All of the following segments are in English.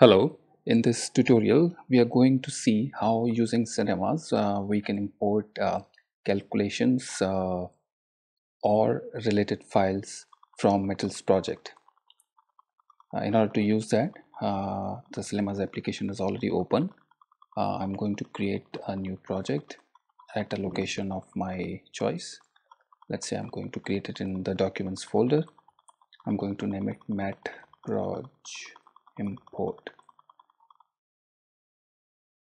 Hello, in this tutorial we are going to see how using cinemas we can import calculations or related files from Metals project. In order to use that, the cinemas application is already open. I'm going to create a new project at a location of my choice. Let's say I'm going to create it in the documents folder. I'm going to name it matproj import.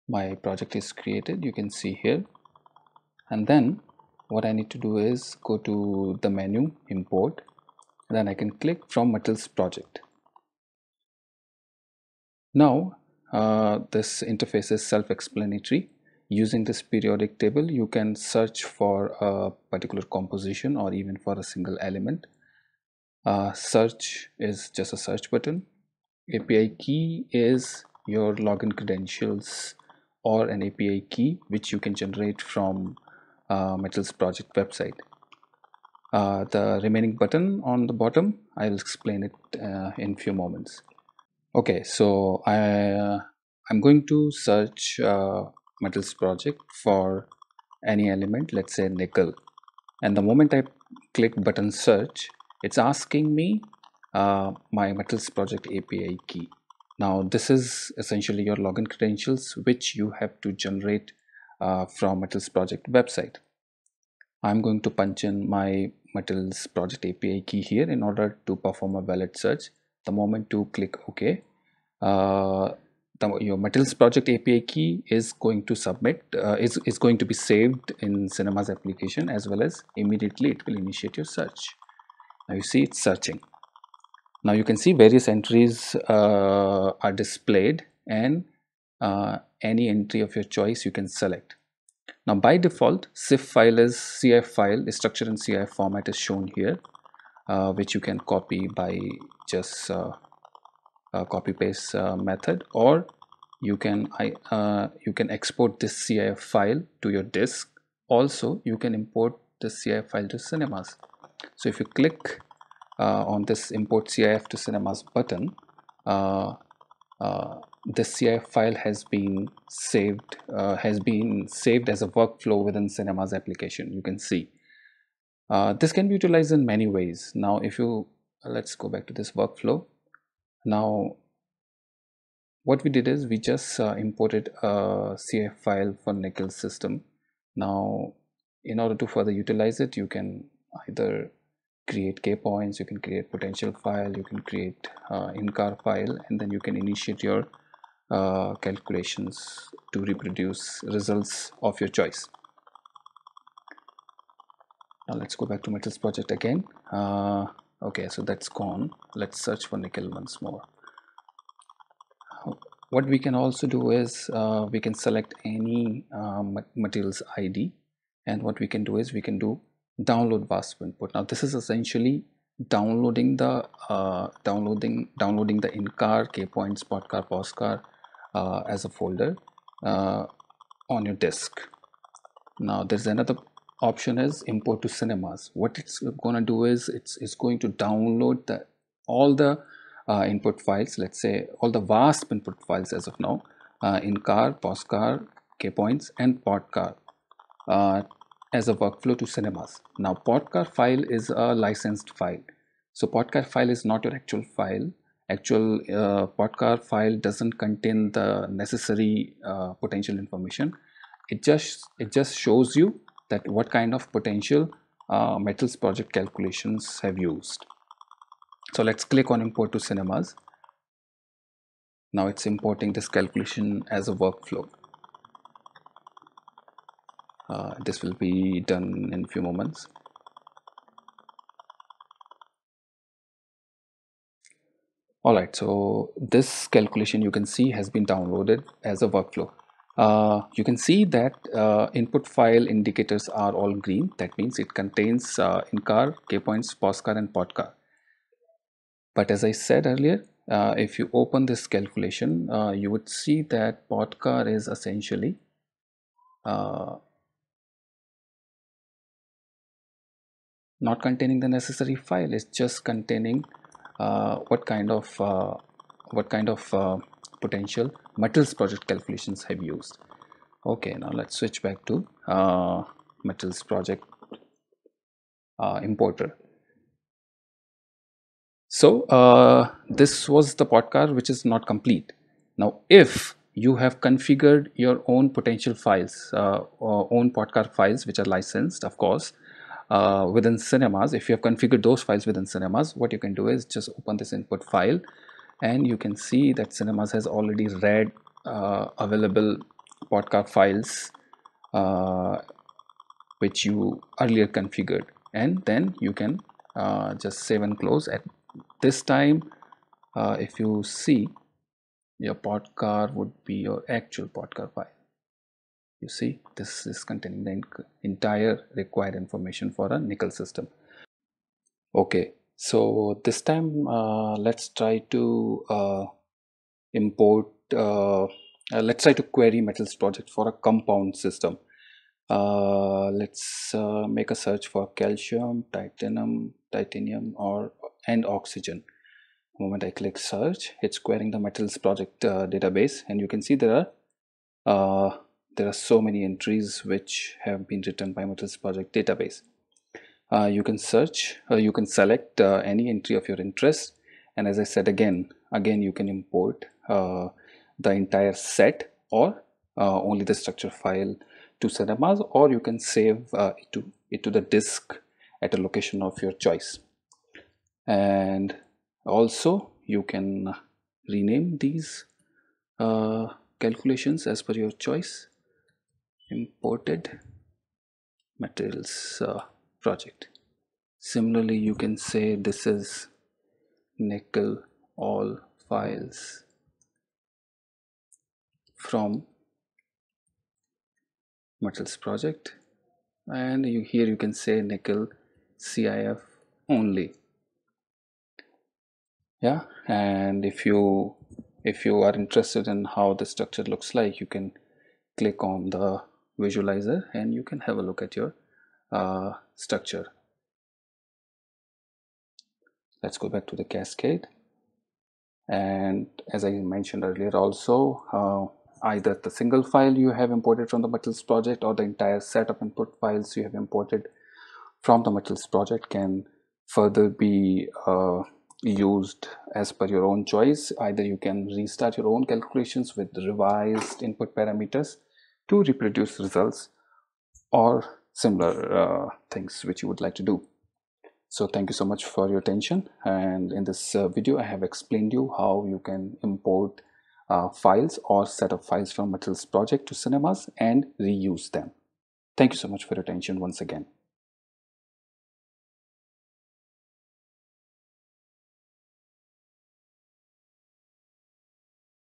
My project is created, you can see here, and then what I need to do is go to the menu import, then I can click from Metals project. Now this interface is self-explanatory. Using this periodic table you can search for a particular composition or even for a single element. Search is just a search button. API key is your login credentials or an API key which you can generate from Metals project website. The remaining button on the bottom, I'll explain it in few moments. Okay, so I'm going to search Metals project for any element, let's say nickel, and the moment I click button search, it's asking me my Metals project API key. Now this is essentially your login credentials which you have to generate from Metals project website. I'm going to punch in my Metals project API key here in order to perform a valid search. The moment you click OK, your Metals project API key is going to submit, is going to be saved in Cinema's application, as well as immediately it will initiate your search. Now you see it's searching. Now you can see various entries are displayed, and any entry of your choice you can select. Now by default, CIF file is CIF file, the structure in CIF format is shown here, which you can copy by just copy paste method, or you can export this CIF file to your disk. Also you can import the CIF file to Cinemas. So if you click on this import CIF to Cinemas button, this CIF file has been saved as a workflow within Cinema's application. You can see this can be utilized in many ways. Now if you let's go back to this workflow. Now what we did is we just imported a CIF file for nickel system. Now in order to further utilize it, you can either create K points, you can create potential file, you can create in-car file, and then you can initiate your calculations to reproduce results of your choice. Now let's go back to Metals project again. Okay, so that's gone. Let's search for nickel once more. What we can also do is we can select any materials ID, and what we can do is we can do download VASP input. Now this is essentially downloading the in-car, K-points, spot-car, pos-car as a folder on your disk. Now there's another option is import to Cinemas. What it's going to do is it's going to download all the input files, let's say all the VASP input files as of now, in-car, pos-car, K-points, and pod-car as a workflow to Cinemas. Now pod-car file is a licensed file, so pod-car file is not your actual file. Actual pod-car file doesn't contain the necessary potential information. It just shows you that what kind of potential Metals project calculations have used. So let's click on import to Cinemas. Now it's importing this calculation as a workflow. This will be done in a few moments. Alright, so this calculation you can see has been downloaded as a workflow. You can see that input file indicators are all green. That means it contains in-car, K-points, pos-car, and pod-car. But as I said earlier, if you open this calculation, you would see that pod-car is essentially not containing the necessary file. It's just containing what kind of potential metals project calculations have used. Okay, now let's switch back to metals project importer. So this was the podcast which is not complete. Now if you have configured your own potential files, own podcast files which are licensed, of course, within cinemas, if you have configured those files within cinemas, what you can do is just open this input file, and you can see that cinemas has already read available podcast files which you earlier configured, and then you can just save and close. At this time, if you see, your podcast would be your actual podcast file. You see, this is containing the entire required information for a nickel system. Okay, so this time let's try to import let's try to query metals project for a compound system. Let's make a search for calcium, titanium and oxygen. The moment I click search, it's querying the metals project database, and you can see there are so many entries which have been written by metals project database. You can search, you can select any entry of your interest, and as I said, again you can import the entire set, or only the structure file to cinemas, or you can save it to the disk at a location of your choice. And also you can rename these calculations as per your choice. Imported materials project. Similarly, you can say this is nickel all files from metals project, and here you can say nickel CIF only. Yeah, and if you are interested in how the structure looks like, you can click on the visualizer and you can have a look at your structure. Let's go back to the cascade, and as I mentioned earlier also, either the single file you have imported from the metals project or the entire set of input files you have imported from the metals project can further be used as per your own choice. Either you can restart your own calculations with revised input parameters to reproduce results, or similar things which you would like to do. So thank you so much for your attention, and in this video I have explained you how you can import files or set of files from metals project to cinemas and reuse them. Thank you so much for your attention once again.